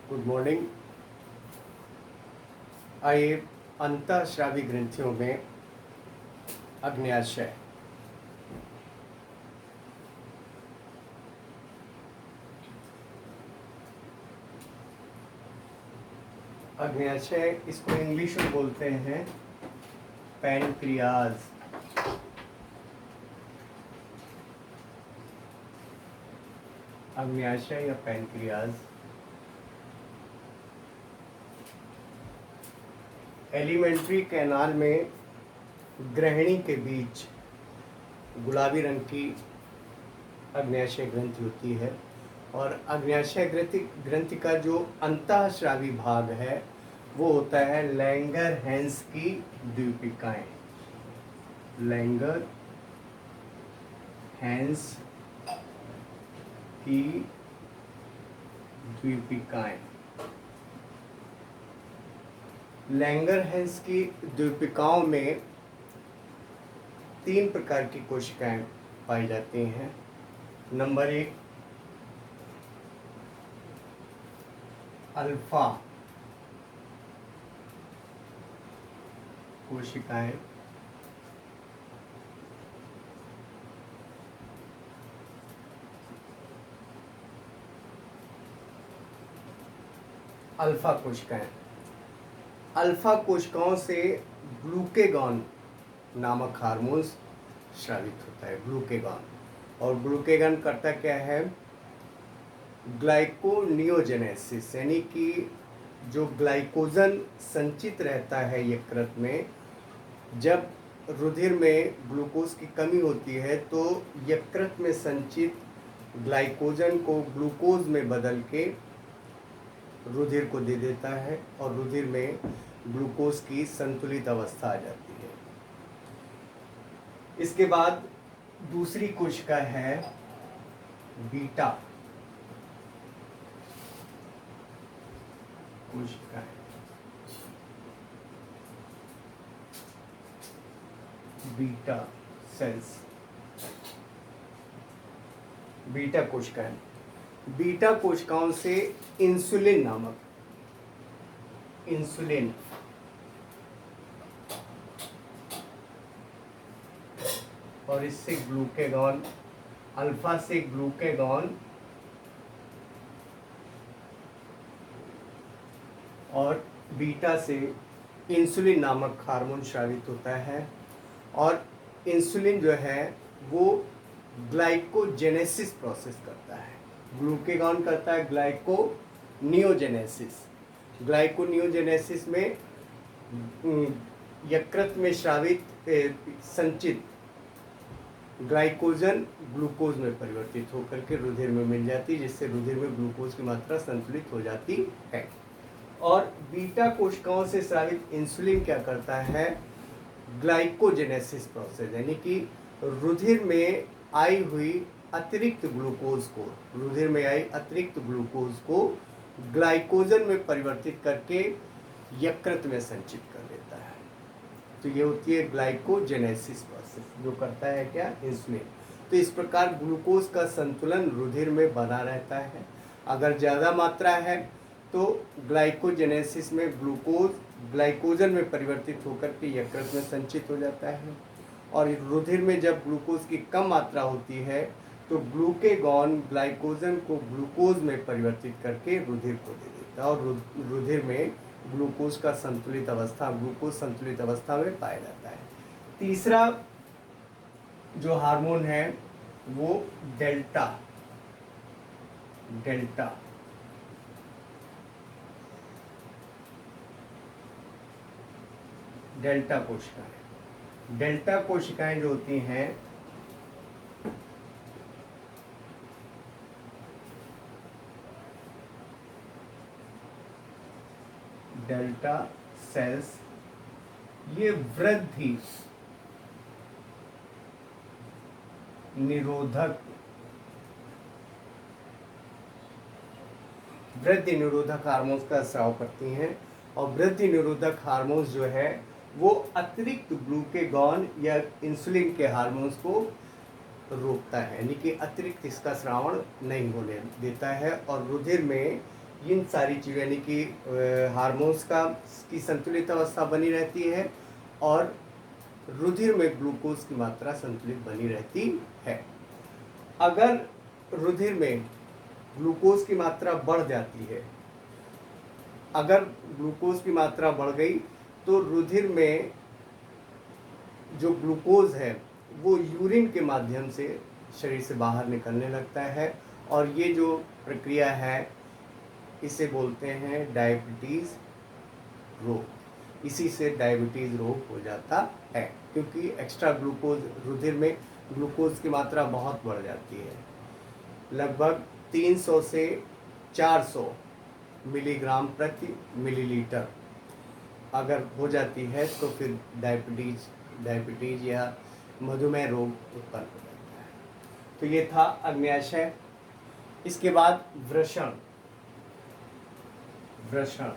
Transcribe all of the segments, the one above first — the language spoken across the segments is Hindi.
Good morning. आइए अंतःस्रावी ग्रंथियों में अग्न्याशय। अग्न्याशय इसको इंग्लिश में बोलते हैं पैनक्रियाज। अग्न्याशय या पैनक्रियाज एलिमेंट्री कैनाल में ग्रहणी के बीच गुलाबी रंग की अग्न्याशय ग्रंथि होती है और अग्न्याशय ग्रंथि का जो अंतःस्रावी भाग है वो होता है लैंगरहैंस की द्वीपिकाएं। लैंगरहैंस की द्वीपिकाएं। लैंगरहैंस की द्वीपिकाओं में 3 प्रकार की कोशिकाएं पाई जाती हैं। नंबर 1 अल्फा कोशिकाएं। अल्फा कोशिकाएं। अल्फा कोशिकाओं से ग्लूकेगॉन नामक हार्मोन स्रावित होता है। ग्लूकेगॉन, और ग्लूकेगॉन करता क्या है? ग्लाइकोनियोजेनेसिस, यानी कि जो ग्लाइकोजन संचित रहता है यकृत में, जब रुधिर में ग्लूकोज की कमी होती है तो यकृत में संचित ग्लाइकोजन को ग्लूकोज में बदल के रुधिर को दे देता है और रुधिर में ग्लूकोज की संतुलित अवस्था आ जाती है। इसके बाद दूसरी कोशिका है बीटा कोशिका है। बीटा सेल्स, बीटा कोशिकाएं। बीटा कोशिकाओं से इंसुलिन नामक और इससे ग्लूकेगॉन, अल्फा से ग्लूकेगॉन और बीटा से इंसुलिन नामक हार्मोन स्रावित होता है। और इंसुलिन जो है वो ग्लाइकोजेनेसिस प्रोसेस करता है। ग्लूकेगॉन करता है ग्लाइकोनियोजेनेसिस। ग्लाइकोनियोजेनेसिस में यकृत में स्रावित संचित ग्लाइकोजन ग्लूकोज में परिवर्तित होकर के रुधिर में मिल जाती है, जिससे रुधिर में ग्लूकोज की मात्रा संतुलित हो जाती है। और बीटा कोशिकाओं से स्रावित इंसुलिन क्या करता है? ग्लाइकोजेनेसिस प्रोसेस, यानी कि रुधिर में आई हुई अतिरिक्त ग्लूकोज को, रुधिर में आई अतिरिक्त ग्लूकोज को ग्लाइकोजन में परिवर्तित करके यकृत में संचित कर देता है। तो ये होती है ग्लाइकोजेनेसिस प्रोसेस, जो करता है क्या? इंसुलिन। तो इस प्रकार ग्लूकोज का संतुलन रुधिर में बना रहता है। अगर ज़्यादा मात्रा है तो ग्लाइकोजेनेसिस में ग्लूकोज ग्लाइकोजन में परिवर्तित होकर के यकृत में संचित हो जाता है। और रुधिर में जब ग्लूकोज की कम मात्रा होती है तो ग्लूकेगॉन ग्लाइकोजन को ग्लूकोज में परिवर्तित करके रुधिर को दे देता है और रुधिर में ग्लूकोज का संतुलित अवस्था, ग्लूकोज संतुलित अवस्था में पाया जाता है। तीसरा जो हार्मोन है वो डेल्टा कोशिकाएं। डेल्टा कोशिकाएं जो होती हैं डेल्टा सेल्स, ये वृद्धि निरोधक हार्मोन्स का स्राव करती हैं। और वृद्धि निरोधक हार्मोन्स जो है वो अतिरिक्त ग्लूकेगॉन या इंसुलिन के हार्मोन्स को रोकता है, यानी कि अतिरिक्त इसका श्रावण नहीं होने देता है और रुधिर में इन सारी चीज़ें यानी कि हार्मोन्स का की संतुलित अवस्था बनी रहती है और रुधिर में ग्लूकोज की मात्रा संतुलित बनी रहती है। अगर रुधिर में ग्लूकोज की मात्रा बढ़ जाती है, अगर ग्लूकोज की मात्रा बढ़ गई तो रुधिर में जो ग्लूकोज है वो यूरिन के माध्यम से शरीर से बाहर निकलने लगता है और ये जो प्रक्रिया है इसे बोलते हैं डायबिटीज़ रोग। इसी से डायबिटीज़ रोग हो जाता है क्योंकि एक्स्ट्रा ग्लूकोज रुधिर में ग्लूकोज की मात्रा बहुत बढ़ जाती है। लगभग 300 से 400 मिलीग्राम प्रति मिलीलीटर अगर हो जाती है तो फिर डायबिटीज या मधुमेह रोग उत्पन्न हो जाता है। तो ये था अग्न्याशय। इसके बाद वृषण। वृषण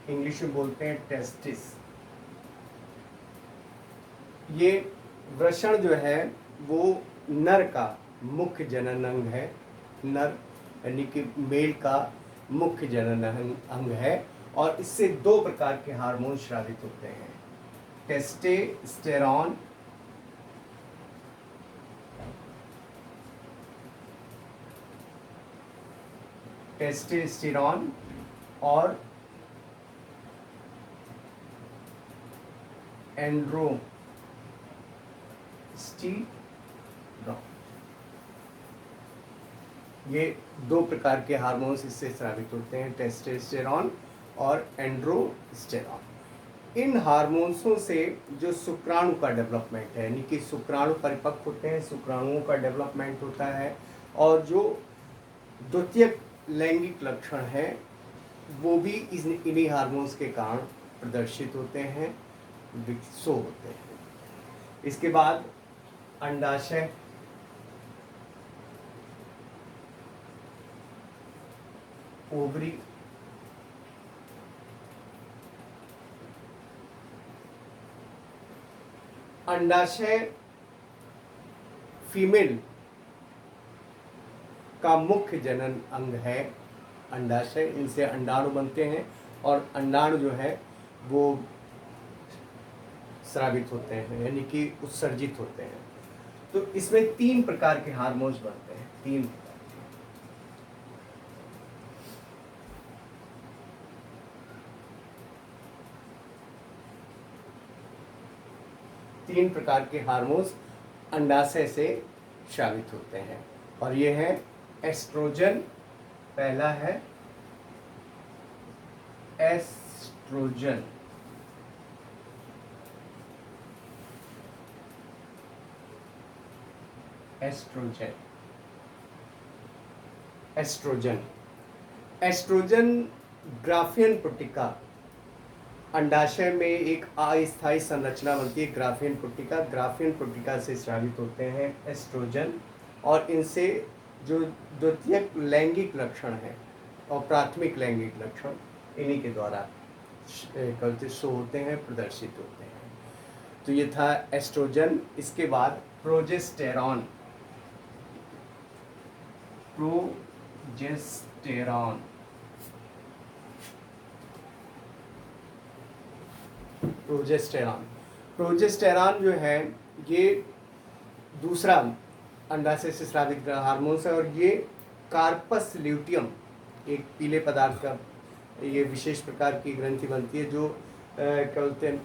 इंग्लिश में बोलते हैं टेस्टिस। ये वृषण जो है वो नर का मुख्य जनन अंग है। नर यानी कि मेल का मुख्य जनन अंग है और इससे दो प्रकार के हार्मोन स्रावित होते हैं, टेस्टोस्टेरोन और एंड्रोस्टेरोन। ये दो प्रकार के हार्मोन्स इससे स्रावित होते हैं, टेस्टोस्टेरोन और एंड्रोस्टेरोन। इन हार्मोन्सों से जो शुक्राणु का डेवलपमेंट है यानी कि शुक्राणु परिपक्व होते हैं, शुक्राणुओं का डेवलपमेंट होता है और जो द्वितीयक लैंगिक लक्षण है वो भी इन्हीं हार्मोन्स के कारण प्रदर्शित होते हैं, विकसित होते हैं। इसके बाद अंडाशय। ओवरी। अंडाशय फीमेल का मुख्य जनन अंग है। अंडाशय, इनसे अंडाणु बनते हैं और अंडाणु जो है वो स्रावित होते हैं यानी कि उत्सर्जित होते हैं। तो इसमें 3 प्रकार के हार्मोन्स बनते हैं। 3 प्रकार के हार्मोन्स अंडाशय से स्रावित होते हैं और ये है एस्ट्रोजन। पहला है एस्ट्रोजन, एस्ट्रोजन ग्राफियन पुटिका। अंडाशय में एक अस्थायी संरचना बनती है ग्राफियन पुटिका। ग्राफियन पुटिका से स्रावित होते हैं एस्ट्रोजन और इनसे जो द्वितीयक लैंगिक लक्षण है और प्राथमिक लैंगिक लक्षण इन्हीं के द्वारा शो होते हैं, प्रदर्शित होते हैं। तो ये था एस्ट्रोजन। इसके बाद प्रोजेस्टेरॉन। प्रोजेस्टेरॉन जो है ये दूसरा अंडाशय से स्रावित हार्मोन्स है और ये कार्पस ल्यूटियम, एक पीले पदार्थ का ये विशेष प्रकार की ग्रंथि बनती है जो क्या बोलते हैं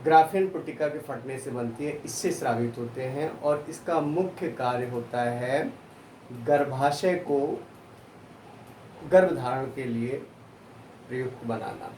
ग्राफियन पुटिका के फटने से बनती है, इससे स्रावित होते हैं और इसका मुख्य कार्य होता है गर्भाशय को गर्भधारण के लिए प्रयुक्त बनाना।